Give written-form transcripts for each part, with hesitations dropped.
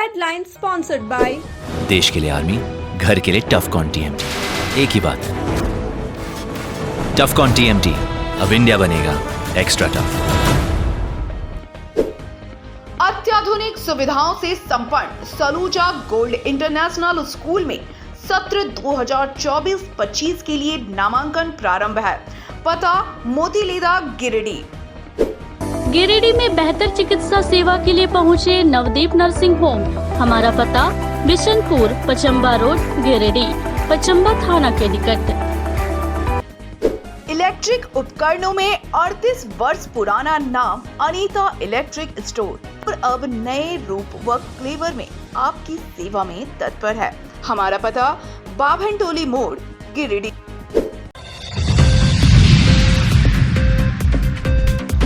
Headline sponsored by देश के लिए आर्मी, घर के लिए टफकॉन TMT। एक ही बात, टफकॉन TMT, अब इंडिया बनेगा एक्स्ट्रा टफ। अत्याधुनिक सुविधाओं से संपन्न सलूजा गोल्ड इंटरनेशनल स्कूल में सत्र 2024-25 के लिए नामांकन प्रारंभ है। पता मोतीलीदा गिरिडीह। गिरिडीह में बेहतर चिकित्सा सेवा के लिए पहुंचे नवदीप नर्सिंग होम। हमारा पता बिशनपुर, पचम्बा रोड, गिरिडीह, पचम्बा थाना के निकट। इलेक्ट्रिक उपकरणों में 38 वर्ष पुराना नाम अनीता इलेक्ट्रिक स्टोर और अब नए रूप व फ्लेवर में आपकी सेवा में तत्पर है। हमारा पता बाभनटोली मोड़, गिरिडीह।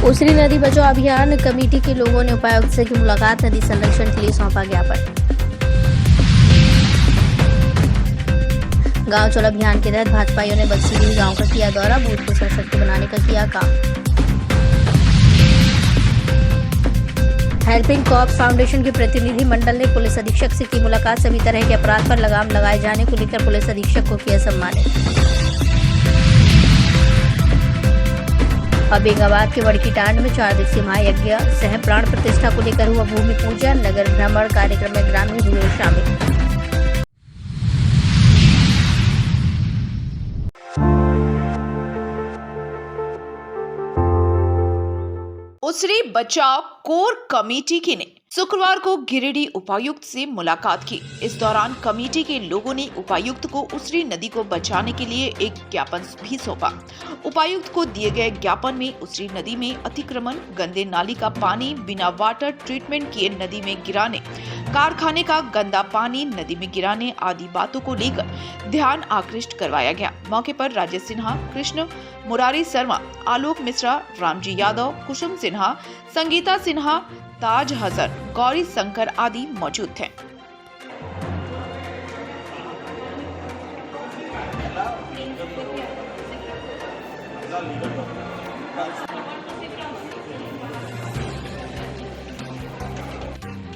उसरी नदी बचाओ अभियान कमेटी के लोगों ने उपायुक्त से की मुलाकात, नदी संरक्षण के लिए सौंपा ज्ञापन। गांव चलो अभियान के तहत भाजपाइयों ने बक्सीडीह गांव का किया दौरा, बूथ को सशक्त बनाने का किया काम। हेल्पिंग कॉप्स फाउंडेशन के प्रतिनिधि मंडल ने पुलिस अधीक्षक से की मुलाकात, सभी तरह के अपराध पर लगाम लगाए जाने को लेकर पुलिस अधीक्षक को किया सम्मानित। औरंगाबाद के वड़कीटांड में 4 दिवसीय महायज्ञ सह प्राण प्रतिष्ठा को लेकर हुआ भूमि पूजन, नगर भ्रमण कार्यक्रम में ग्रामीण हुए शामिल। उसरी बचाव कोर कमेटी की ने शुक्रवार को गिरिडीह उपायुक्त से मुलाकात की। इस दौरान कमेटी के लोगों ने उपायुक्त को उसरी नदी को बचाने के लिए एक ज्ञापन भी सौंपा। उपायुक्त को दिए गए ज्ञापन में उसरी नदी में अतिक्रमण, गंदे नाली का पानी बिना वाटर ट्रीटमेंट किए नदी में गिराने, कारखाने का गंदा पानी नदी में गिराने आदि बातों को लेकर ध्यान आकृष्ट करवाया गया। मौके पर राजेश सिन्हा, कृष्ण मुरारी शर्मा, आलोक मिश्रा, रामजी यादव, कुसुम सिन्हा, संगीता सिन्हा, ताज हसन, गौरी शंकर आदि मौजूद थे।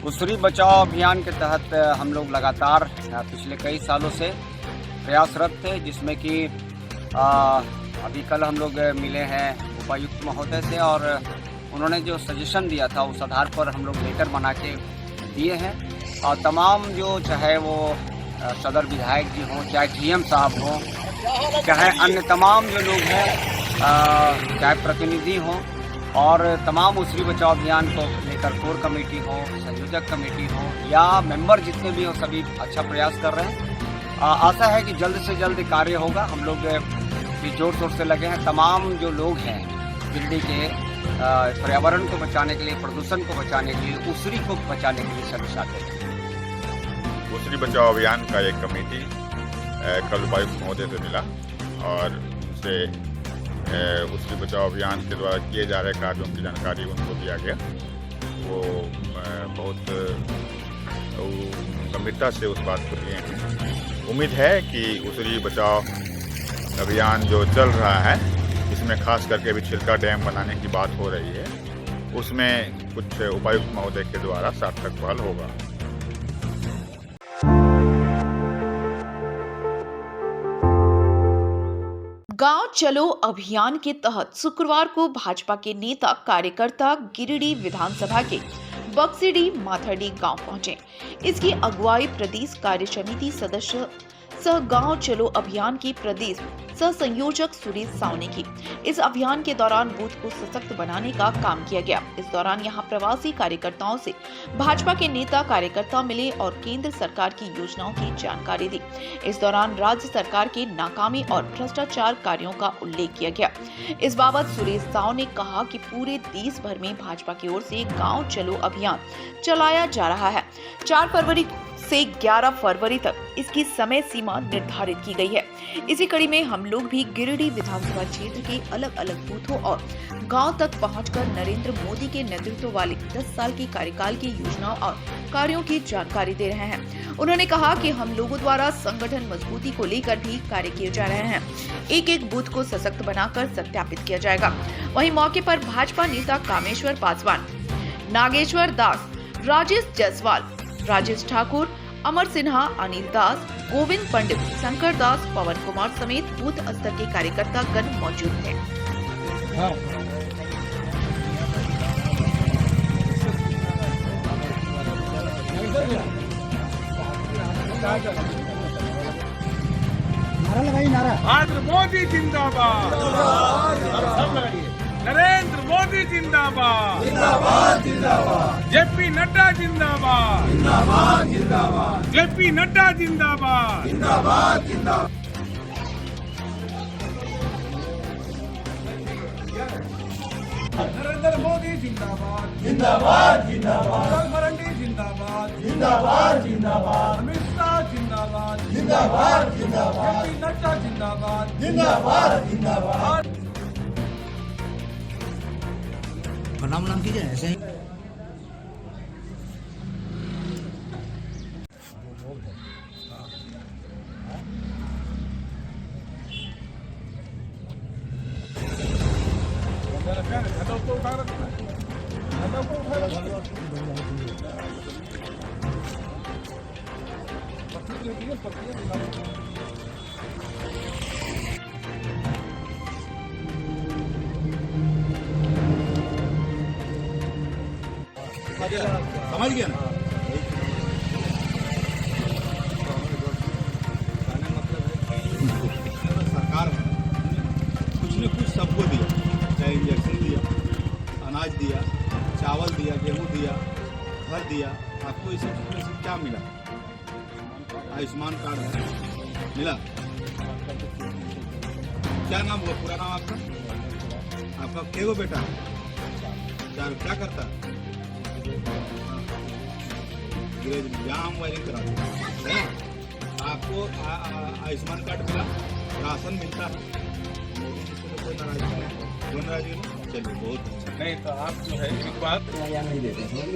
उसरी बचाओ अभियान के तहत हम लोग लगातार पिछले कई सालों से प्रयासरत थे, जिसमें कि अभी कल हम लोग मिले हैं उपायुक्त महोदय से और उन्होंने जो सजेशन दिया था उस आधार पर हम लोग लेटर बना के दिए हैं। और तमाम जो चाहे वो सदर विधायक जी हों, चाहे GM साहब हों, चाहे अन्य तमाम जो लोग हैं, चाहे प्रतिनिधि हों और तमाम उसरी बचाओ अभियान को लेकर कोर कमेटी हो, संयोजक कमेटी हो या मेंबर जितने भी हो, सभी अच्छा प्रयास कर रहे हैं। आशा है कि जल्द से जल्द कार्य होगा। हम लोग भी जोर शोर से लगे हैं। तमाम जो लोग हैं दिल्ली के पर्यावरण को बचाने के लिए, प्रदूषण को बचाने के लिए, उसरी को बचाने के लिए सभी साथ हैं। उसरी बचाओ अभियान का एक कमेटी कल उपायुक्त महोदय से मिला और उनसे उसरी बचाओ अभियान के द्वारा किए जा रहे कार्यों की जानकारी उनको दिया गया। वो बहुत गंभीरता से उस बात को लिए हैं। उम्मीद है कि उसरी बचाओ अभियान जो चल रहा है, इसमें खास करके अभी छिलका डैम बनाने की बात हो रही है, उसमें कुछ उपायुक्त महोदय के द्वारा सार्थक पहल होगा। गांव चलो अभियान के तहत शुक्रवार को भाजपा के नेता कार्यकर्ता गिरिडीह विधानसभा के बक्सीडीह माथरडीह गांव पहुंचे। इसकी अगुवाई प्रदेश कार्य समिति सदस्य सह गांव चलो अभियान के प्रदेश सह संयोजक सुरेश साव ने की। इस अभियान के दौरान बूथ को सशक्त बनाने का काम किया गया। इस दौरान यहां प्रवासी कार्यकर्ताओं से भाजपा के नेता कार्यकर्ता मिले और केंद्र सरकार की योजनाओं की जानकारी दी। इस दौरान राज्य सरकार के नाकामी और भ्रष्टाचार कार्यों का उल्लेख किया गया। इस बाबत सुरेश साव ने कहा कि पूरे देश भर में भाजपा की ओर से गाँव चलो अभियान चलाया जा रहा है। 4 फरवरी से 11 फरवरी तक इसकी समय सीमा निर्धारित की गई है। इसी कड़ी में हम लोग भी गिरिडीह विधानसभा क्षेत्र के अलग अलग बूथों और गांव तक पहुंचकर नरेंद्र मोदी के नेतृत्व वाले 10 साल की कार्यकाल की योजनाओं और कार्यों की जानकारी दे रहे हैं। उन्होंने कहा कि हम लोगों द्वारा संगठन मजबूती को लेकर भी कार्य किए जा रहे हैं। एक एक बूथ को सशक्त बनाकर सत्यापित किया जाएगा। वहीं मौके पर भाजपा नेता कामेश्वर पासवान, नागेश्वर दास, राजेश जायसवाल, राजेश ठाकुर, अमर सिन्हा, अनिल दास, गोविंद पंडित, शंकर दास, पवन कुमार समेत बूथ स्तर के कार्यकर्ता गण मौजूद थे। नरेंद्र मोदी जिंदाबाद, नरेंद्र मोदी जिंदाबाद, जेपी नड्डा जिंदाबाद, जेपी नड्डा जिंदाबाद। नरेंद्र मोदी जिंदाबाद, अटल मरंडी जिंदाबाद, अमित शाह जिंदाबाद, जेपी नड्डा जिंदाबाद। नाम कीजिए ऐसे ही। समझ गया ना? सरकार कुछ न कुछ सबको दिया, चाहे इंजेक्शन दिया, अनाज दिया, चावल दिया, गेहूं दिया, घर दिया। आपको इस सब में से क्या मिला? आयुष्मान कार्ड है, मिला? क्या नाम हुआ? पूरा नाम आपका? आपका केगो बेटा क्या करता है? जाम वायरिंग करा है। आपको आयुष्मान कार्ड मिला, राशन मिलता है। मोदी जी से कोई नाराजगी नहीं, कोई नाराजगी नहीं। चलिए बहुत अच्छा। नहीं तो आप जो है एक बात या नहीं देते हैं।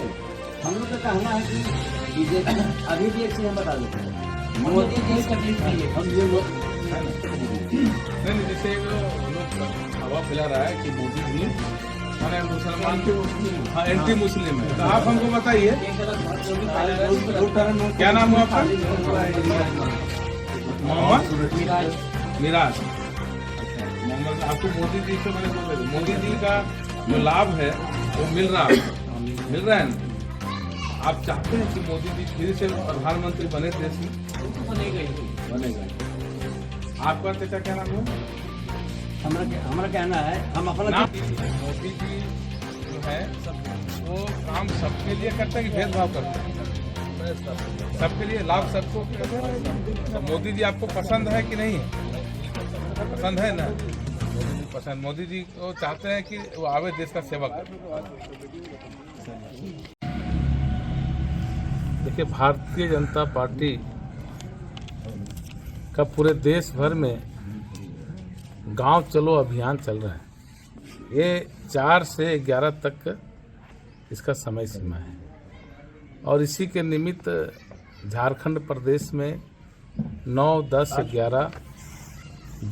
हम लोग का कहना है कि बीजेपी अभी भी एक चीज हम बता देते हैं, मोदी जी तकलीफ नहीं है। हम ये लोग नहीं, जैसे लोग हवा फैला रहा है कि मोदी जी माने मुसलमान एंटी मुस्लिम है, तो आप हमको बताइए क्या नाम हुआ आपका? मोहम्मद मिराज। मोहम्मद, आपको मोदी जी से मैंने बोल रहा, मोदी जी का जो लाभ है वो मिल रहा है ना? आप चाहते हैं कि मोदी जी फिर से प्रधानमंत्री बने देश में? बनेगा। आपका चाचा क्या नाम हुआ? हमारा कहना है हम अपना मोदी जी जो है वो काम सबके लिए करते हैं कि भेदभाव करते हैं? सबके लिए लाभ सबको करते हैं। तो मोदी जी आपको पसंद है कि नहीं है? पसंद है ना? मोदी जी पसंद। मोदी जी को चाहते हैं कि वो आवे देश का सेवा करे। देखिए, भारतीय जनता पार्टी का पूरे देश भर में गांव चलो अभियान चल रहा है। ये 4 से 11 तक इसका समय सीमा है और इसी के निमित्त झारखंड प्रदेश में 9, 10, 11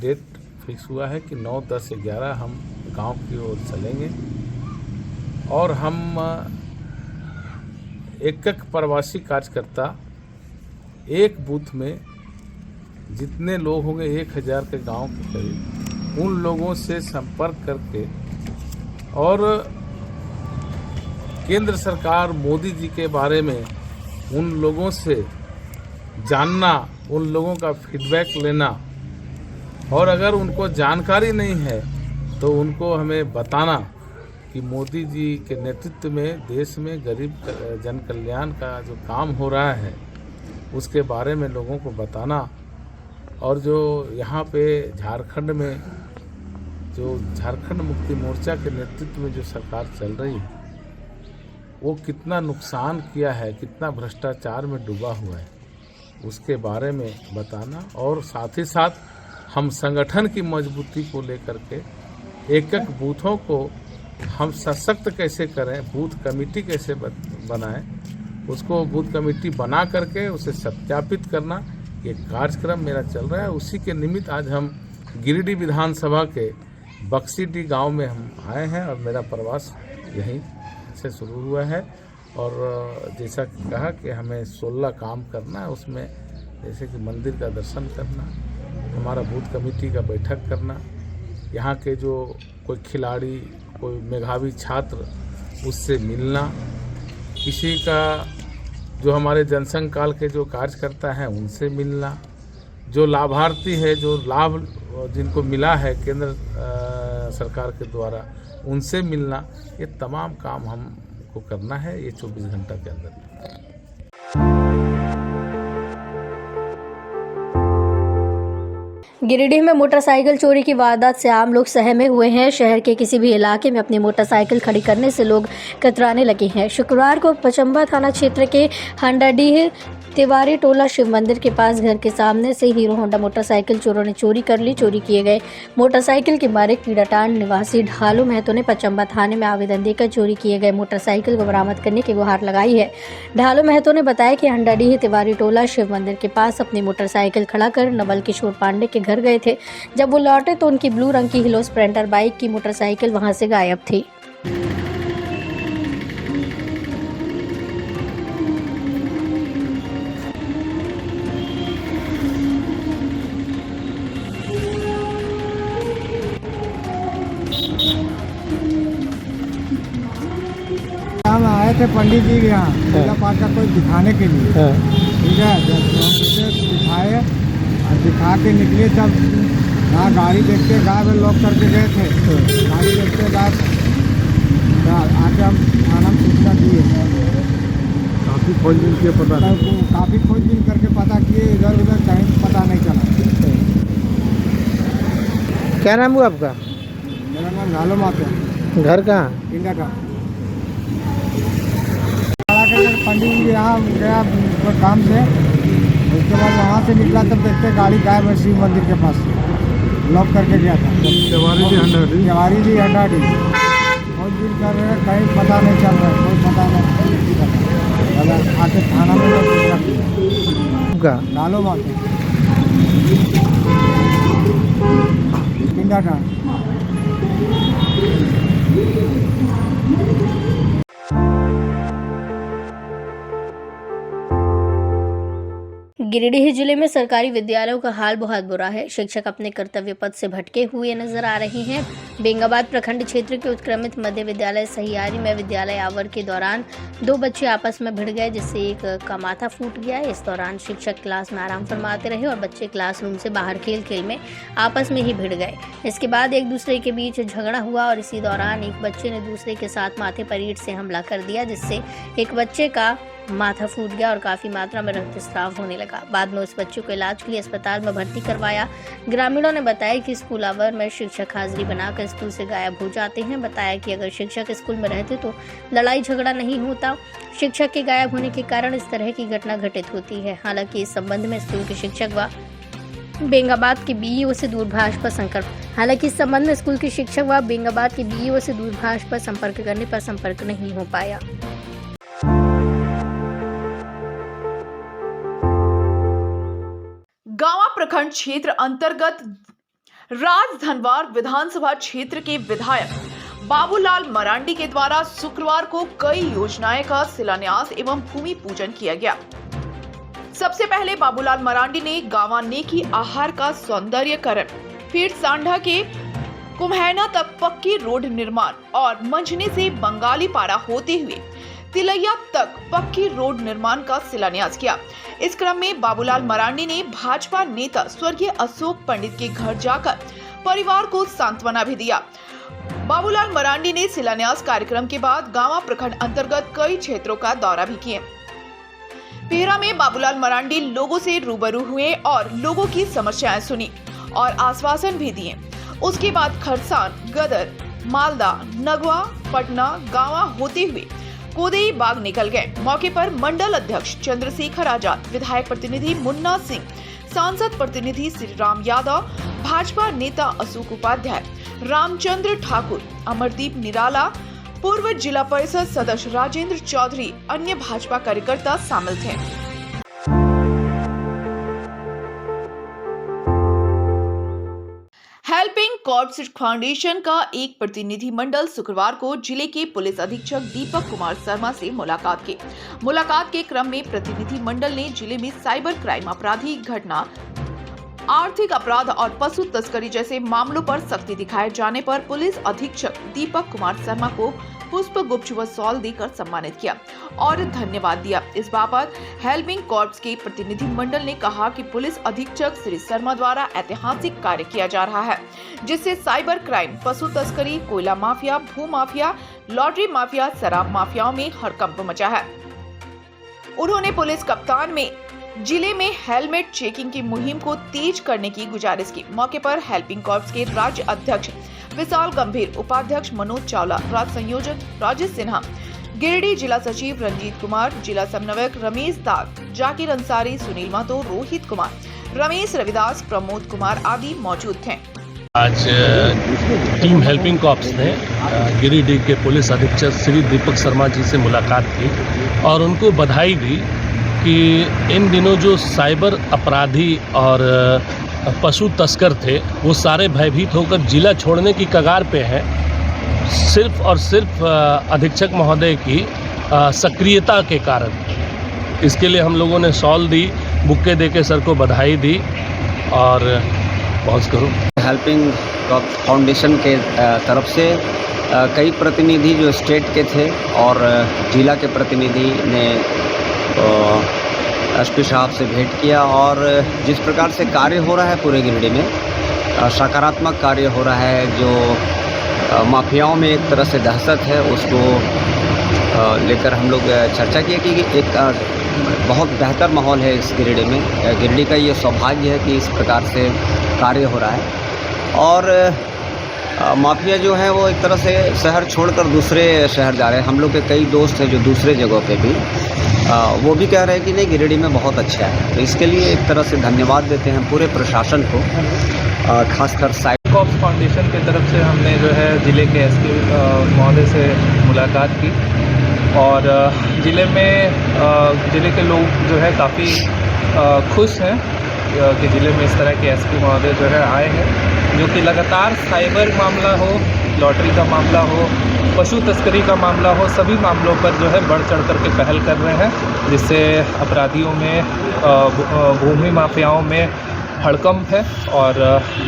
डेट फिक्स हुआ है कि 9, 10, 11 हम गांव की ओर चलेंगे और हम एक प्रवासी कार्यकर्ता एक बूथ में जितने लोग होंगे 1000 के गांव के करीब, उन लोगों से संपर्क करके और केंद्र सरकार मोदी जी के बारे में उन लोगों से जानना, उन लोगों का फीडबैक लेना और अगर उनको जानकारी नहीं है तो उनको हमें बताना कि मोदी जी के नेतृत्व में देश में गरीब जन कल्याण का जो काम हो रहा है उसके बारे में लोगों को बताना। और जो यहाँ पे झारखंड में जो झारखंड मुक्ति मोर्चा के नेतृत्व में जो सरकार चल रही है वो कितना नुकसान किया है, कितना भ्रष्टाचार में डूबा हुआ है, उसके बारे में बताना। और साथ ही साथ हम संगठन की मजबूती को लेकर के एक बूथों को हम सशक्त कैसे करें, बूथ कमेटी कैसे बनाएं, उसको बूथ कमेटी बना करके उसे सत्यापित करना, ये कार्यक्रम मेरा चल रहा है। उसी के निमित्त आज हम गिरिडीह विधानसभा के बक्सीडीह गांव में हम आए हैं और मेरा प्रवास यहीं से शुरू हुआ है और जैसा कहा कि हमें 16 काम करना है, उसमें जैसे कि मंदिर का दर्शन करना, हमारा बूथ कमेटी का बैठक करना, यहाँ के जो कोई खिलाड़ी, कोई मेधावी छात्र उससे मिलना, किसी का जो हमारे जनसंघ काल के जो कार्यकर्ता हैं उनसे मिलना, जो लाभार्थी है, जो लाभ जिनको मिला है केंद्र सरकार के द्वारा उनसे मिलना, ये तमाम काम हमको करना है ये 24 घंटा के अंदर। गिरिडीह में मोटरसाइकिल चोरी की वारदात से आम लोग सहमे हुए हैं। शहर के किसी भी इलाके में अपनी मोटरसाइकिल खड़ी करने से लोग कतराने लगे हैं। शुक्रवार को पचम्बा थाना क्षेत्र के हंडाडीह तिवारी टोला शिव मंदिर के पास घर के सामने से हीरो होंडा मोटरसाइकिल चोरों ने चोरी कर ली। चोरी किए गए मोटरसाइकिल के मालिक कीड़ाटांड निवासी ढालू महतो ने पचम्बा थाने में आवेदन देकर चोरी किए गए मोटरसाइकिल को बरामद करने की गुहार लगाई है। ढालू महतो ने बताया कि हंडाडीह तिवारी टोला शिव मंदिर के पास अपनी मोटरसाइकिल खड़ा कर नवल किशोर पांडे के घर गए थे। जब वो लौटे तो उनकी ब्लू रंग की हिलो स्प्लेंडर बाइक की मोटरसाइकिल वहां से गायब थी। हम आए थे पंडित जी के यहाँ पूजा पाठ का कोई दिखाने के लिए, ठीक है। जब हम दिखाए और दिखा के निकले तब यहाँ गाड़ी देखते गाय में लॉक करके गए थे। गाड़ी देखते गाय आके हम थाना में सूचना दिए। काफ़ी खोजबीन किए, काफ़ी खोजबीन करके पता किए, इधर उधर कहीं पता नहीं चला। क्या नाम हुआ आपका? मेरा नाम ढालू महतो। घर कहाँ? इंडिया का। पंडित जी यहाँ गया काम से, उसके बाद वहाँ से निकला तब देखते गाड़ी गायब है शिव मंदिर के पास, लॉक करके गया था। तिवारी जी हंडाडी खोजबीन कर रहे हैं, कहीं पता नहीं चल रहा है, कोई पता नहीं। आके थाना में डालो बात इंडिया का। गिरिडीह जिले में सरकारी विद्यालयों का हाल बहुत बुरा है। शिक्षक अपने कर्तव्य पथ से भटके हुए नजर आ रहे हैं। बेंगाबाद प्रखंड क्षेत्र के उत्क्रमित मध्य विद्यालय सहियारी में विद्यालय आवर के दौरान 2 बच्चे आपस में भिड़ गए, जिससे एक का माथा फूट गया। इस दौरान शिक्षक क्लास में आराम फरमाते रहे और बच्चे क्लासरूम से बाहर खेल में आपस में ही भिड़ गए। इसके बाद एक दूसरे के बीच झगड़ा हुआ और इसी दौरान एक बच्चे ने दूसरे के साथ माथे पर ईंट से हमला कर दिया, जिससे एक बच्चे का माथा फूट गया और काफी मात्रा में रक्तस्राव होने लगा। बाद में उस बच्चे को इलाज के लिए अस्पताल में भर्ती करवाया। ग्रामीणों ने बताया कि स्कूल आवर में शिक्षक हाजिरी बनाकर स्कूल से गायब हो जाते हैं। बताया कि अगर शिक्षक स्कूल में रहते तो लड़ाई झगड़ा नहीं होता। शिक्षक के गायब होने के कारण इस तरह की घटना घटित होती है। हालांकि इस संबंध में स्कूल के शिक्षक व बेंगाबाद के बीईओ से दूरभाष पर संपर्क करने पर संपर्क नहीं हो पाया। गांवा प्रखंड क्षेत्र अंतर्गत राजधनवार विधानसभा क्षेत्र के विधायक बाबूलाल मरांडी के द्वारा शुक्रवार को कई योजनाएं का शिलान्यास एवं भूमि पूजन किया गया। सबसे पहले बाबूलाल मरांडी ने गांवा नेकी आहार का सौंदर्यकरण, फिर सांडा के कुम्हैना तक पक्की रोड निर्माण और मंझने से बंगाली पारा होते हुए तिलैया तक पक्की रोड निर्माण का शिलान्यास किया। इस क्रम में बाबूलाल मरांडी ने भाजपा नेता स्वर्गीय अशोक पंडित के घर जाकर परिवार को सांत्वना भी दिया। बाबूलाल मरांडी ने शिलान्यास कार्यक्रम के बाद गांवा प्रखंड अंतर्गत कई क्षेत्रों का दौरा भी किया। पेहरा में बाबूलाल मरांडी लोगों से रूबरू हुए और लोगों की समस्याएं सुनी और आश्वासन भी दिए। उसके बाद खरसान, गदर, मालदा, नगवा, पटना, गांवा होते हुए कोदई बाग निकल गए। मौके पर मंडल अध्यक्ष चंद्रशेखर आजाद, विधायक प्रतिनिधि मुन्ना सिंह, सांसद प्रतिनिधि श्री राम यादव, भाजपा नेता अशोक उपाध्याय, रामचंद्र ठाकुर, अमरदीप निराला, पूर्व जिला परिषद सदस्य राजेंद्र चौधरी, अन्य भाजपा कार्यकर्ता शामिल थे। हेल्पिंग कॉर्प्स फाउंडेशन का एक प्रतिनिधि मंडल शुक्रवार को जिले के पुलिस अधीक्षक दीपक कुमार शर्मा से मुलाकात के क्रम में प्रतिनिधि मंडल ने जिले में साइबर क्राइम, अपराधी घटना, आर्थिक अपराध और पशु तस्करी जैसे मामलों पर सख्ती दिखाए जाने पर पुलिस अधीक्षक दीपक कुमार शर्मा को पुष्प गुच्छ व शॉल देकर सम्मानित किया और धन्यवाद दिया। इस बाबत हेल्पिंग कॉर्प्स के प्रतिनिधि मंडल ने कहा कि पुलिस अधीक्षक श्री शर्मा द्वारा ऐतिहासिक कार्य किया जा रहा है, जिससे साइबर क्राइम, पशु तस्करी, कोयला माफिया, भू माफिया, लॉटरी माफिया, शराब माफियाओं में हड़कंप मचा है। उन्होंने पुलिस कप्तान में जिले में हेलमेट चेकिंग की मुहिम को तेज करने की गुजारिश की। मौके पर हेल्पिंग कॉर्प्स के राज्य अध्यक्ष विशाल गंभीर, उपाध्यक्ष मनोज चावला, राज्य संयोजक राजेश सिन्हा, गिरिडीह जिला सचिव रंजीत कुमार, जिला समन्वयक रमेश दास, जाकिर अंसारी, सुनील महतो, रोहित कुमार, रमेश रविदास, प्रमोद कुमार आदि मौजूद थे। आज टीम हेल्पिंग कॉर्प्स ने गिरिडीह के पुलिस अधीक्षक श्री दीपक शर्मा जी से मुलाकात की और उनको बधाई दी कि इन दिनों जो साइबर अपराधी और पशु तस्कर थे वो सारे भयभीत होकर जिला छोड़ने की कगार पे हैं, सिर्फ और सिर्फ अधीक्षक महोदय की सक्रियता के कारण। इसके लिए हम लोगों ने शॉल दी, बुक्के देके सर को बधाई दी और पहुँच करो। हेल्पिंग फाउंडेशन के तरफ से कई प्रतिनिधि जो स्टेट के थे और जिला के प्रतिनिधि ने एसपी साहब से भेंट किया और जिस प्रकार से कार्य हो रहा है पूरे गिरिडीह में सकारात्मक कार्य हो रहा है, जो माफियाओं में एक तरह से दहशत है उसको लेकर हम लोग चर्चा किए कि एक बहुत बेहतर माहौल है इस गिरिडीह में। गिरिडीह का ये सौभाग्य है कि इस प्रकार से कार्य हो रहा है और माफिया जो है वो एक तरह से शहर छोड़कर दूसरे शहर जा रहे हैं। हम लोग के कई दोस्त हैं जो दूसरे जगहों पे भी वो भी कह रहे हैं कि नहीं गिरिडीह में बहुत अच्छा है, तो इसके लिए एक तरह से धन्यवाद देते हैं पूरे प्रशासन को, खासकर साइबर कॉर्प्स फाउंडेशन की तरफ से हमने जो है ज़िले के एसपी महोदय से मुलाकात की और ज़िले के लोग जो है काफ़ी खुश हैं कि ज़िले में इस तरह के एसपी महोदय जो है आए हैं, जो कि लगातार साइबर मामला हो, लॉटरी का मामला हो, पशु तस्करी का मामला हो, सभी मामलों पर जो है बढ़ चढ़ कर के पहल कर रहे हैं, जिससे अपराधियों में, भूमि माफियाओं में हड़कंप है और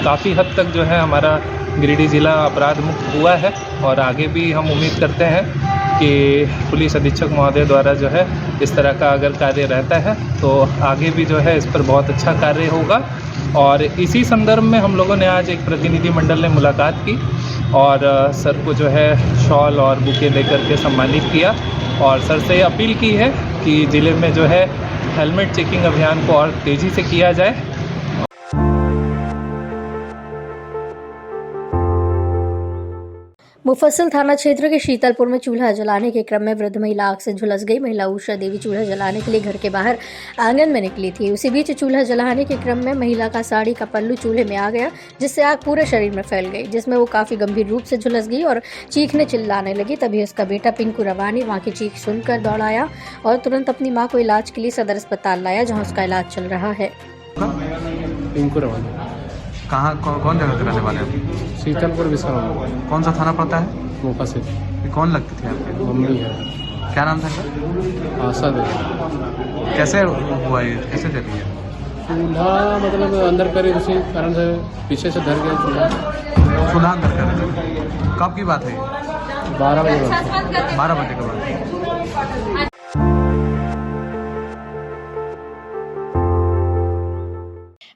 काफ़ी हद तक जो है हमारा गिरिडीह ज़िला अपराध मुक्त हुआ है और आगे भी हम उम्मीद करते हैं कि पुलिस अधीक्षक महोदय द्वारा जो है इस तरह का अगर कार्य रहता है तो आगे भी जो है इस पर बहुत अच्छा कार्य होगा। और इसी संदर्भ में हम लोगों ने आज एक प्रतिनिधि मंडल ने मुलाकात की और सर को जो है शॉल और बुके देकर के सम्मानित किया और सर से अपील की है कि ज़िले में जो है हेलमेट चेकिंग अभियान को और तेज़ी से किया जाए। मुफस्सिल थाना क्षेत्र के शीतलपुर में चूल्हा जलाने के क्रम में वृद्ध महिला आग से झुलस गई। महिला उषा देवी चूल्हा जलाने के लिए घर के बाहर आंगन में निकली थी। उसी बीच चूल्हा जलाने के क्रम में महिला का साड़ी का पल्लू चूल्हे में आ गया, जिससे आग पूरे शरीर में फैल गई, जिसमें वो काफी गंभीर रूप से झुलस गई और चीखने चिल्लाने लगी। तभी उसका बेटा पिंकू रवानी वहाँ की चीख सुनकर दौड़ आया और तुरंत अपनी माँ को इलाज के लिए सदर अस्पताल लाया, जहाँ उसका इलाज चल रहा है। पिंकू रवानी कहाँ कौन जगह के रहने वाले हैं? शीतलपुर विश्राम। कौन सा थाना पड़ता है? मुफस्सिल। ये कौन लगती थी आपकी? मम्मी है। क्या नाम था इनका? आशा देवी। कैसे हुआ ये, कैसे चली है? चूल्हा मतलब अंदर करे, उसी कारण से पीछे से धर गया चूल्हा अंदर कर। कब की बात है? 12 बजे। 12 बजे के बाद।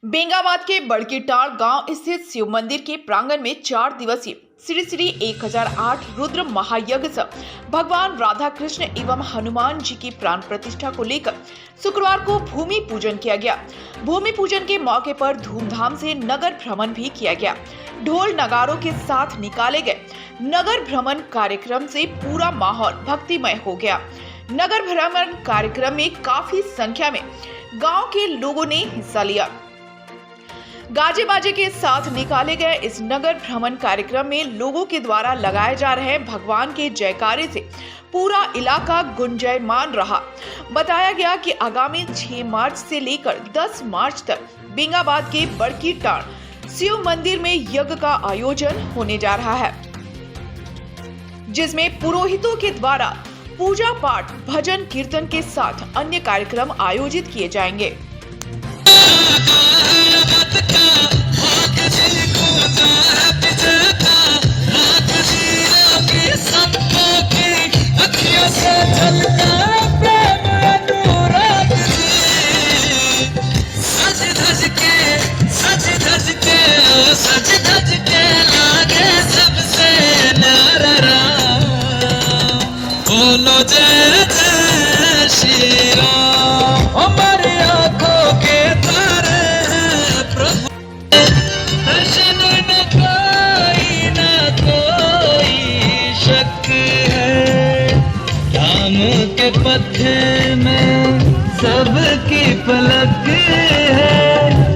बेंगाबाद के बड़कीटाड़ गांव स्थित शिव मंदिर के प्रांगण में 4 दिवसीय श्री श्री 1008 रुद्र महायज्ञ से भगवान राधा कृष्ण एवं हनुमान जी की प्राण प्रतिष्ठा को लेकर शुक्रवार को भूमि पूजन किया गया। भूमि पूजन के मौके पर धूमधाम से नगर भ्रमण भी किया गया। ढोल नगारों के साथ निकाले गए नगर भ्रमण कार्यक्रम से पूरा माहौल भक्तिमय हो गया। नगर भ्रमण कार्यक्रम में काफी संख्या में गांव के लोगों ने हिस्सा लिया। गाजे बाजे के साथ निकाले गए इस नगर भ्रमण कार्यक्रम में लोगों के द्वारा लगाए जा रहे भगवान के जयकारे से पूरा इलाका गुंजायमान रहा। बताया गया कि आगामी 6 मार्च से लेकर 10 मार्च तक बेंगाबाद के बड़कीटाड़ शिव मंदिर में यज्ञ का आयोजन होने जा रहा है, जिसमें पुरोहितों के द्वारा पूजा पाठ, भजन कीर्तन के साथ अन्य कार्यक्रम आयोजित किए जाएंगे। बोलो जय जय श्री राम, हमारी आंखों के तारे प्रभु, दर्शन न कोई शक है, राम के पथ में सबकी पलक है।